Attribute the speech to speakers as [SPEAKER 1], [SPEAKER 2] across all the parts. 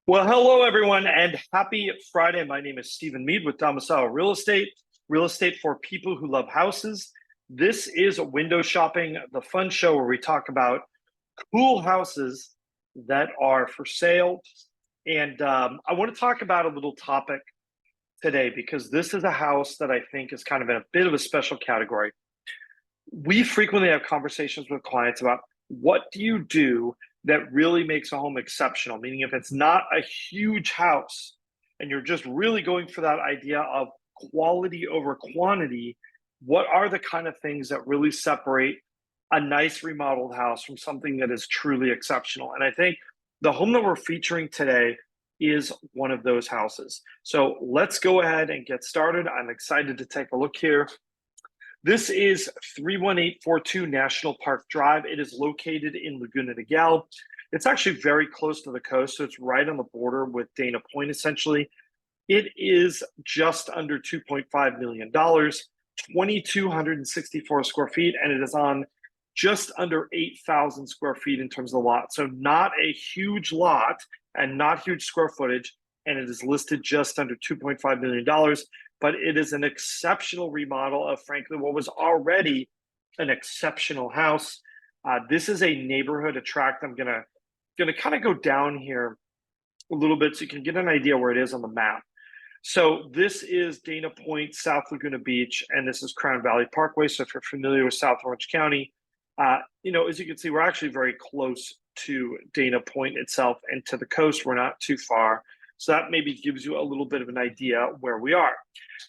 [SPEAKER 1] Well, hello everyone, and happy Friday. My name is Stephen Meade with Domicile real estate for people who love houses. This is Window Shopping, the fun show where we talk about cool houses that are for sale. And I want to talk about a little topic today because this is a house that I think is kind of in a bit of a special category. We frequently have conversations with clients about what do you do that really makes a home exceptional, meaning if it's not a huge house and you're just really going for that idea of quality over quantity, what are the kind of things that really separate a nice remodeled house from something that is truly exceptional? And I think the home that we're featuring today is one of those houses. So let's go ahead and get started. I'm excited to take a look here. This is 31842 National Park Drive. It is located in Laguna, Niguel. It's actually very close to the coast, so it's right on the border with Dana Point, essentially. It is just under $2.5 million, 2,264 square feet, and it is on just under 8,000 square feet in terms of the lot. So not a huge lot and not huge square footage, and it is listed just under $2.5 million. But it is an exceptional remodel of, frankly, what was already an exceptional house. This is a neighborhood attract. I'm gonna kind of go down here a little bit so you can get an idea where it is on the map. So this is Dana Point, South Laguna Beach, and this is Crown Valley Parkway. So if you're familiar with South Orange County, as you can see, we're actually very close to Dana Point itself and to the coast. We're not too far. So that maybe gives you a little bit of an idea where we are.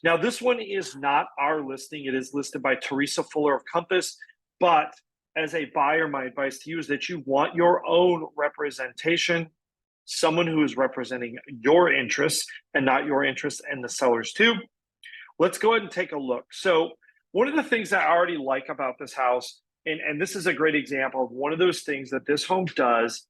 [SPEAKER 1] Now, this one is not our listing. It is listed by Teresa Fuller of Compass. But as a buyer, my advice to you is that you want your own representation, someone who is representing your interests and not your interests and the sellers too. Let's go ahead and take a look. So one of the things that I already like about this house, and this is a great example of one of those things that this home does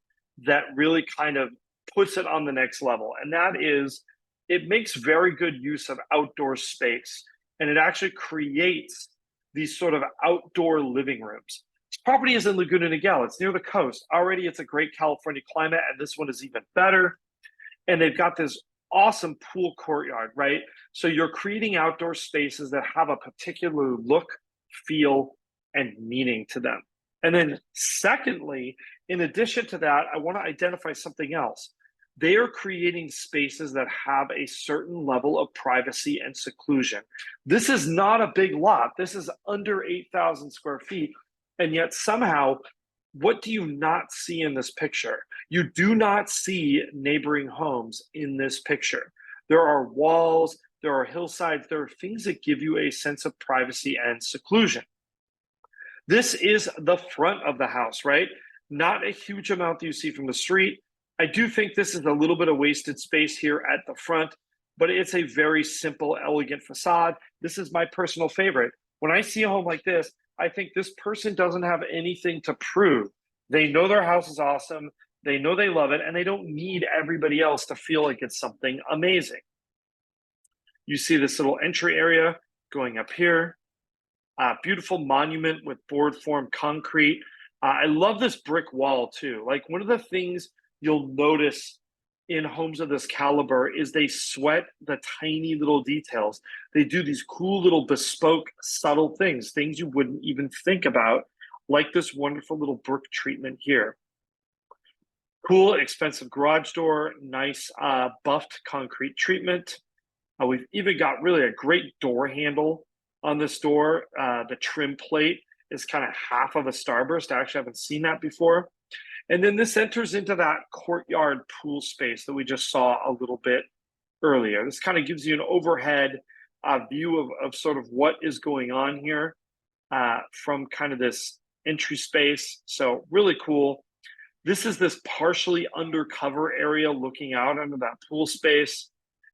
[SPEAKER 1] that really kind of puts it on the next level. And that is it makes very good use of outdoor space. And it actually creates these sort of outdoor living rooms. This property is in Laguna Niguel. It's near the coast. Already it's a great California climate, and this one is even better. And they've got this awesome pool courtyard, right? So you're creating outdoor spaces that have a particular look, feel, and meaning to them. And then secondly, in addition to that, I want to identify something else. They are creating spaces that have a certain level of privacy and seclusion. This is not a big lot. This is under 8,000 square feet. And yet somehow, what do you not see in this picture? You do not see neighboring homes in this picture. There are walls, there are hillsides, there are things that give you a sense of privacy and seclusion. This is the front of the house, right? Not a huge amount that you see from the street. I do think this is a little bit of wasted space here at the front, but it's a very simple, elegant facade. This is my personal favorite. When I see a home like this, I think this person doesn't have anything to prove. They know their house is awesome. They know they love it, and they don't need everybody else to feel like it's something amazing. You see this little entry area going up here. Beautiful monument with board form concrete. I love this brick wall too. Like, one of the things you'll notice in homes of this caliber is they sweat the tiny little details. They do these cool little bespoke, subtle things you wouldn't even think about, like this wonderful little brick treatment here. Cool, expensive garage door, nice buffed concrete treatment. We've even got really a great door handle on this door. The trim plate is kind of half of a starburst. I actually haven't seen that before. And then this enters into that courtyard pool space that we just saw a little bit earlier. This kind of gives you an overhead view of sort of what is going on here from kind of this entry space. So really cool. This is this partially undercover area looking out under that pool space.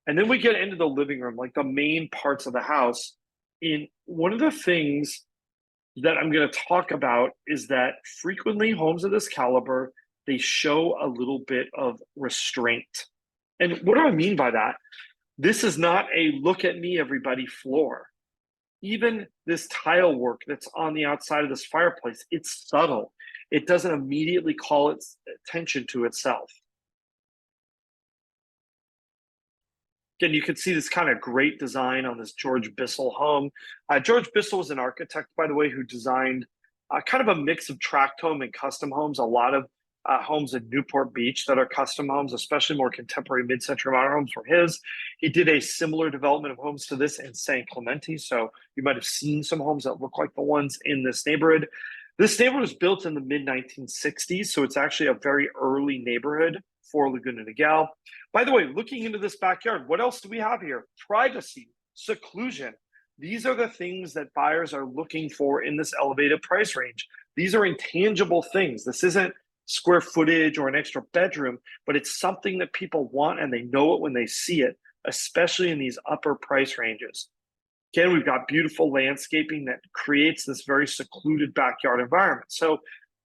[SPEAKER 1] And then we get into the living room, like the main parts of the house. In one of the things that I'm going to talk about is that frequently homes of this caliber, they show a little bit of restraint. And what do I mean by that? This is not a look at me, everybody floor. Even this tile work that's on the outside of this fireplace, it's subtle. It doesn't immediately call its attention to itself. Again, you can see this kind of great design on this George Bissell home. George Bissell was an architect, by the way, who designed kind of a mix of tract home and custom homes. A lot of homes in Newport Beach that are custom homes, especially more contemporary mid-century modern homes, were his. He did a similar development of homes to this in San Clemente. So you might have seen some homes that look like the ones in this neighborhood. This neighborhood was built in the mid-1960s, so it's actually a very early neighborhood for Laguna Niguel. By the way, looking into this backyard, what else do we have here? Privacy, seclusion. These are the things that buyers are looking for in this elevated price range. These are intangible things. This isn't square footage or an extra bedroom, but it's something that people want and they know it when they see it, especially in these upper price ranges. Again, we've got beautiful landscaping that creates this very secluded backyard environment. So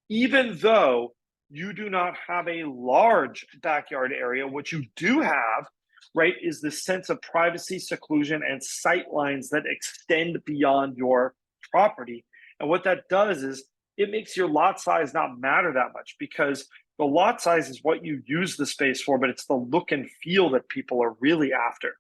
[SPEAKER 1] even though you do not have a large backyard area, what you do have, right, is this sense of privacy, seclusion, and sight lines that extend beyond your property. And what that does is it makes your lot size not matter that much, because the lot size is what you use the space for, but it's the look and feel that people are really after.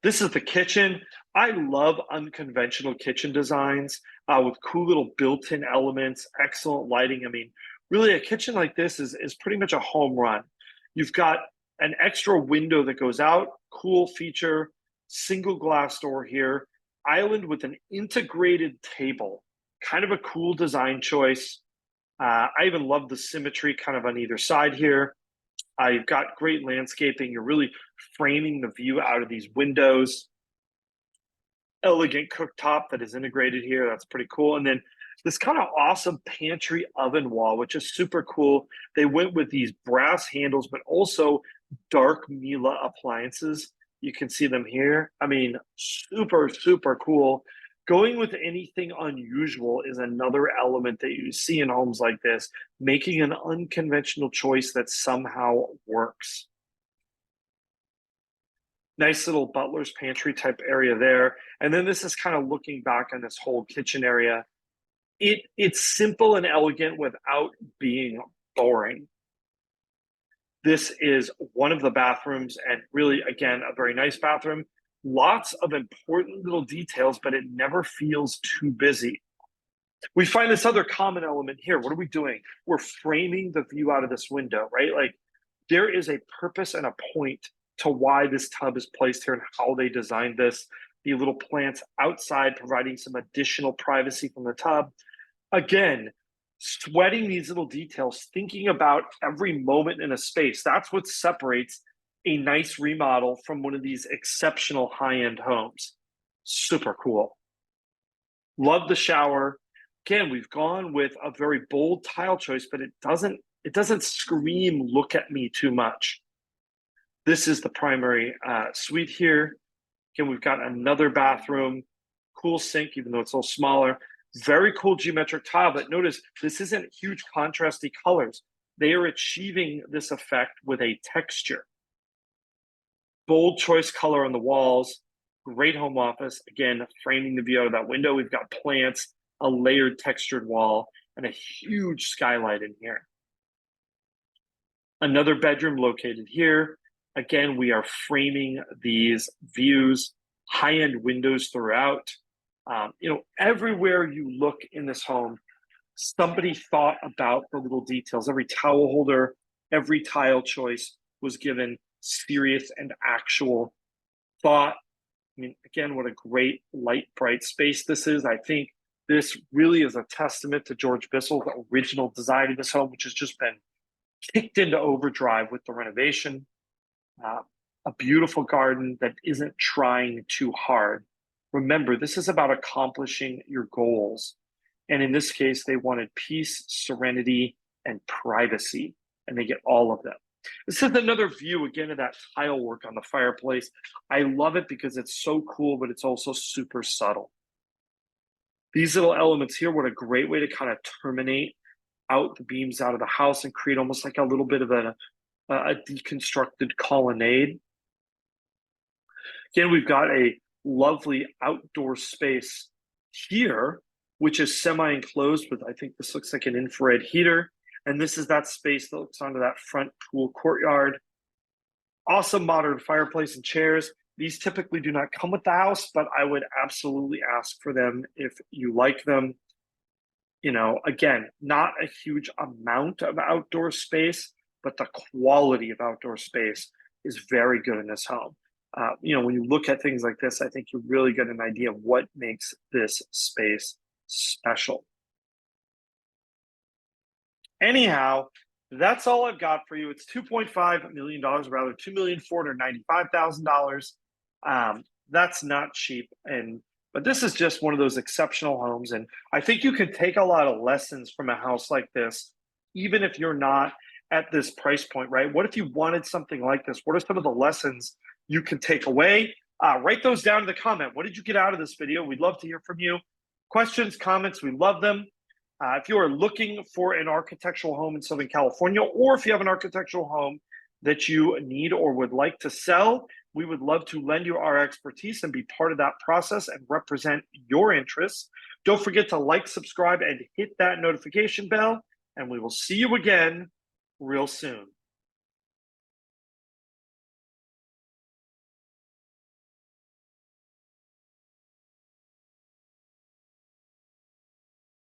[SPEAKER 1] This is the kitchen. I love unconventional kitchen designs with cool little built-in elements, excellent lighting. I mean, really, a kitchen like this is pretty much a home run. You've got an extra window that goes out, cool feature, single glass door here, island with an integrated table, kind of a cool design choice. I even love the symmetry kind of on either side here. You've got great landscaping. You're really framing the view out of these windows. Elegant cooktop that is integrated here. That's pretty cool. And then this kind of awesome pantry oven wall, which is super cool. They went with these brass handles, but also dark Miele appliances. You can see them here. I mean, super, super cool. Going with anything unusual is another element that you see in homes like this, making an unconventional choice that somehow works. Nice little butler's pantry type area there. And then this is kind of looking back on this whole kitchen area. It's simple and elegant without being boring. This is one of the bathrooms, and really, again, a very nice bathroom. Lots of important little details, but it never feels too busy. We find this other common element here. What are we doing? We're framing the view out of this window, right? Like, there is a purpose and a point to why this tub is placed here and how they designed this. The little plants outside providing some additional privacy from the tub. Again, sweating these little details, thinking about every moment in a space. That's what separates a nice remodel from one of these exceptional high-end homes. Super cool. Love the shower. Again, we've gone with a very bold tile choice, but it doesn't scream, look at me too much. This is the primary suite here. Again, we've got another bathroom, cool sink, even though it's a little smaller. Very cool geometric tile, but notice this isn't huge contrasty colors. They are achieving this effect with a texture. Bold choice color on the walls, great home office. Again, framing the view out of that window. We've got plants, a layered textured wall, and a huge skylight in here. Another bedroom located here. Again, we are framing these views, high-end windows throughout. Everywhere you look in this home, somebody thought about the little details. Every towel holder, every tile choice was given serious and actual thought. I mean, again, what a great light, bright space this is. I think this really is a testament to George Bissell's original design of this home, which has just been kicked into overdrive with the renovation. A beautiful garden that isn't trying too hard. Remember, this is about accomplishing your goals. And in this case, they wanted peace, serenity, and privacy, and they get all of them. This is another view, again, of that tile work on the fireplace. I love it because it's so cool, but it's also super subtle. These little elements here, what a great way to kind of terminate out the beams out of the house and create almost like a little bit of a deconstructed colonnade. Again, we've got a lovely outdoor space here, which is semi-enclosed with, I think this looks like an infrared heater. And this is that space that looks onto that front pool courtyard. Awesome modern fireplace and chairs. These typically do not come with the house, but I would absolutely ask for them if you like them. You know, again, not a huge amount of outdoor space, but the quality of outdoor space is very good in this home. You know, when you look at things like this, I think you really get an idea of what makes this space special. Anyhow, that's all I've got for you. It's $2.5 million, rather $2,495,000. That's not cheap, but this is just one of those exceptional homes, and I think you can take a lot of lessons from a house like this, even if you're not at this price point, right? What if you wanted something like this? What are some of the lessons you can take away? Write those down in the comment. What did you get out of this video? We'd love to hear from you. Questions, comments, we love them. If you are looking for an architectural home in Southern California, or if you have an architectural home that you need or would like to sell, we would love to lend you our expertise and be part of that process and represent your interests. Don't forget to like, subscribe, and hit that notification bell, and we will see you again real soon.